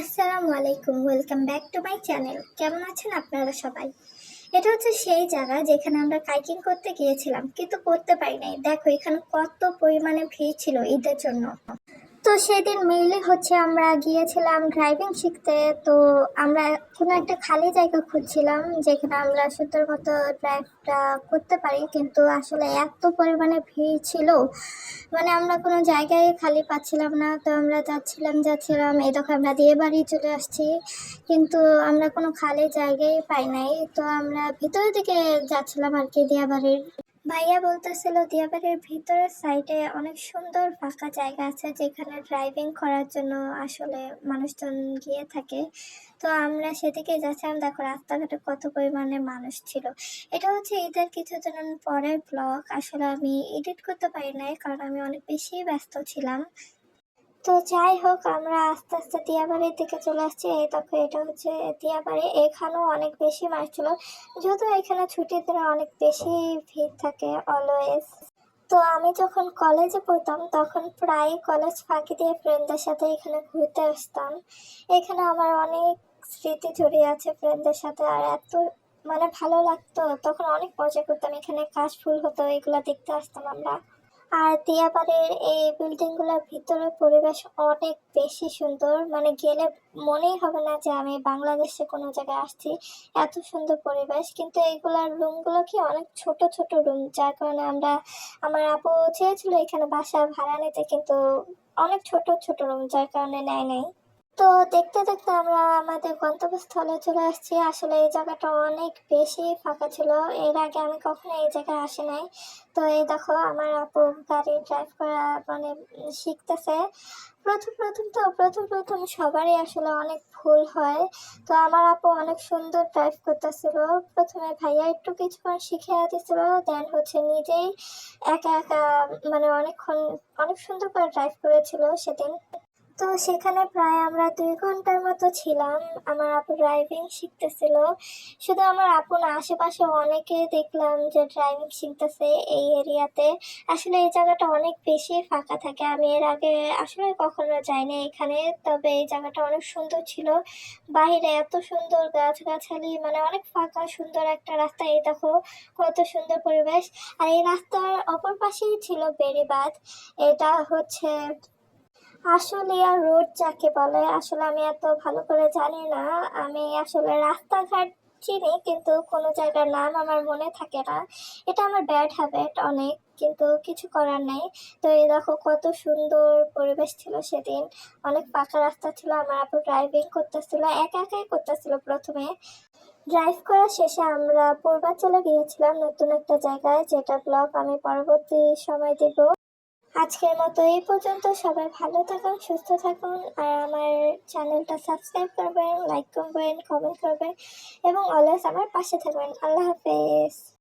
আসসালামু আলাইকুম, welcome back to my channel. কেমন আছেন আপনারা সবাই? এটা হচ্ছে সেই জায়গা যেখানে আমরা কাইকিং করতে গিয়েছিলাম, কিন্তু করতে পারি নাই। দেখো এখানে কত পরিমাণে ভিড় ছিল ঈদের জন্য। তো সেদিন মেইনলি হচ্ছে আমরা গিয়েছিলাম ড্রাইভিং শিখতে। তো আমরা কোনো একটা খালি জায়গা খুঁজছিলাম যেখানে আমরা সুন্দর মতো ড্রাইভটা করতে পারি, কিন্তু আসলে এত পরিমাণে ভিড় ছিল, মানে আমরা কোনো জায়গায় খালি পাচ্ছিলাম না। তো আমরা যাচ্ছিলাম এই দেখো আমরা দিয়ে বাড়ি চলে আসছি, কিন্তু আমরা কোনো খালি জায়গায় পাই নাই। তো আমরা ভিতরের দিকে যাচ্ছিলাম আর কি, দিয়াবাড়ির। ভাইয়া বলতেছিল দিয়াবাড়ির ভিতরের সাইডে অনেক সুন্দর ফাঁকা জায়গা আছে যেখানে ড্রাইভিং করার জন্য আসলে মানুষজন গিয়ে থাকে। তো আমরা সেদিকে যাচ্ছিলাম, দেখো রাস্তাঘাটে কত পরিমাণে মানুষ ছিল। এটা হচ্ছে ঈদের কিছুদিন পরের ব্লগ, আসলে আমি এডিট করতে পারি নাই কারণ আমি অনেক বেশি ব্যস্ত ছিলাম। তো যাই হোক, আমরা আস্তে আস্তে দিয়াবাড়ির দিকে চলে আসছি। এই দেখো এটা হচ্ছে দিয়াবাড়ি, এখানেও অনেক বেশি মানুষ ছিল, যেহেতু এখানে ছুটির দিনে অনেক বেশি ভিড় থাকে অলওয়েজ। তো আমি যখন কলেজে পড়তাম তখন প্রায় কলেজ ফাঁকি দিয়ে ফ্রেন্ডদের সাথে এখানে ঘুরতে আসতাম। এখানে আমার অনেক স্মৃতি জড়িয়ে আছে ফ্রেন্ডদের সাথে, আর এত মানে ভালো লাগতো, তখন অনেক মজা করতাম। এখানে কাশফুল হতো, এগুলা দেখতে আসতাম আমরা। আর দিয়াবাড়ির এই বিল্ডিং গুলোর ভিতরে পরিবেশ অনেক বেশি সুন্দর, মানে গেলে মনেই হবে না যে আমি বাংলাদেশে কোনো জায়গায় আসছি। এত সুন্দর পরিবেশ, কিন্তু এইগুলার রুম গুলো কি অনেক ছোট ছোট রুম, যার কারণে আমার আপু চেয়েছিল এখানে বাসা ভাড়া নিতে, কিন্তু অনেক ছোট ছোট রুম, যার কারণে নেয় নাই। তো দেখতে দেখতে আমরা আমাদের গন্তব্যস্থলে চলে আসছি। আসলে এই জায়গাটা অনেক বেশি ফাঁকা ছিল, এর আগে আমি কখনো এই জায়গায় আসি নাই। তো এই দেখো আমার আপু গাড়ি ড্রাইভ করা মানে শিখতেছে। প্রথম সবারই আসলে অনেক ভুল হয়। তো আমার আপু অনেক সুন্দর ড্রাইভ করতেছিল। প্রথমে ভাইয়া একটু কিছুক্ষণ শিখে দিছিল, দেন হচ্ছে নিজেই একা একা মানে অনেক সুন্দর করে ড্রাইভ করেছিল সেদিন। তো সেখানে প্রায় আমরা 2 ঘন্টার মতো ছিলাম। আমার আপু ড্রাইভিং শিখতেছিল। শুধু আমার আপু না, আশেপাশে অনেকে দেখলাম যে ড্রাইভিং শিখতেছে এই এরিয়াতে। আসলে এই জায়গাটা অনেক বেশি ফাঁকা থাকে, আমি এর আগে আসলে কখনো যাইনি এখানে। তবে এই জায়গাটা অনেক সুন্দর ছিল, বাইরে এত সুন্দর গাছগাছালি, মানে অনেক ফাঁকা সুন্দর একটা রাস্তা। এই দেখো কত সুন্দর পরিবেশ। আর এই রাস্তার অপর পাশেই ছিল বেড়িবাঁধ। এটা হচ্ছে আশুলিয়া রোড যাকে বলে, আসলে আমি এত ভালো করে জানি না। আমি আসলে রাস্তাঘাট চিনি, কিন্তু কোনো জায়গার নাম আমার মনে থাকে না। এটা আমার ব্যাড হ্যাবিট অনেক, কিন্তু কিছু করার নেই। তো এই দেখো কত সুন্দর পরিবেশ ছিল সেদিন। অনেক পাকা রাস্তা ছিল, আমার আপু ড্রাইভিং করতেছিল, একা একাই করতেছিল প্রথমে। ড্রাইভ করা শেষে আমরা পূর্বাঞ্চলে গিয়েছিলাম, নতুন একটা জায়গায়, যেটা ব্লগ আমি পরবর্তী সময় দিব। আজকের মতো এই পর্যন্ত। সবাই ভালো থাকুন, সুস্থ থাকুন, আর আমার চ্যানেলটা সাবস্ক্রাইব করবেন, লাইক করবেন, কমেন্ট করবেন এবং অলওয়েজ আমার পাশে থাকবেন। আল্লাহ হাফেজ।